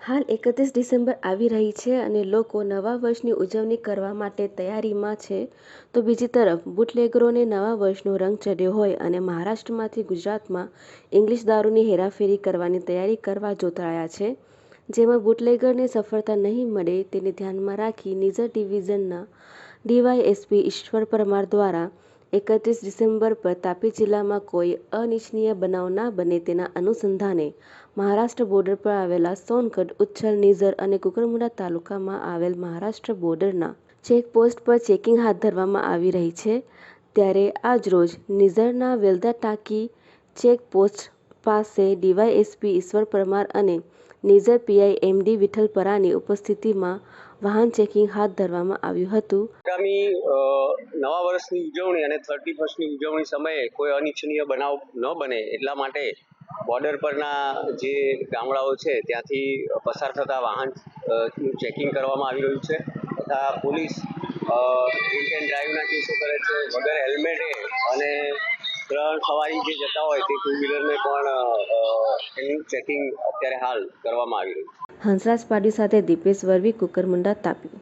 હાલ 31 ડિસેમ્બર આવી રહી છે અને લોકો નવા વર્ષની ઉજવણી કરવા માટે તૈયારીમાં છે, તો બીજી તરફ બુટલેગરોને નવા વર્ષનો રંગ ચઢ્યો હોય અને મહારાષ્ટ્રમાંથી ગુજરાતમાં ઇંગ્લિશ દારૂની હેરાફેરી કરવાની તૈયારી કરવા જોતરાયા છે, જેમાં બુટલેગરને સફળતા નહીં મળે તેને ધ્યાનમાં રાખી નિઝર ડિવિઝનના ડીવાયએસપી ઈશ્વર પરમાર દ્વારા 31 ડિસેમ્બર પર તાપી જિલ્લામાં કોઈ અનિચ્છનીય બનાવ ના બને તેના અનુસંધાને મહારાષ્ટ્ર બોર્ડર પર આવેલા સોનગઢ, ઉચ્છલ, નિઝર અને કુકરમુંડા તાલુકામાં આવેલ મહારાષ્ટ્ર બોર્ડરના ચેકપોસ્ટ પર ચેકિંગ હાથ ધરવામાં આવી રહી છે. ત્યારે આજરોજ નિઝરના વેલદા ટાંકી ચેકપોસ્ટ પાસે ડીવાયએસપી ઈશ્વર પરમાર અને નિઝર પીઆઈ એમડી વિઠ્ઠલ પરાની ઉપસ્થિતિમાં વાહન ચેકિંગ હાથ ધરવામાં આવ્યું હતું. આગામી નવા વર્ષની ઉજવણી અને 31મી ઉજવણી સમયે કોઈ અનિચ્છનીય બનાવ ન બને એટલા માટે બોર્ડર પરના જે ગામડાઓ છે ત્યાંથી પસાર થતા વાહન ચેકિંગ કરવામાં આવી રહ્યું છે તથા પોલીસ ડ્રિંક એન્ડ ડ્રાઈવના કેસો કરે છે વગર હેલ્મેટે અને ત્રણ સવારી જે જતા હોય તે ટુ વ્હીલરને પણ એનું ચેકિંગ અત્યારે હાલ કરવામાં આવી રહ્યું છે. હંસરાજ પાડી સાથે દીપેશ વર્વી, કુકરમુંડા, તાપી.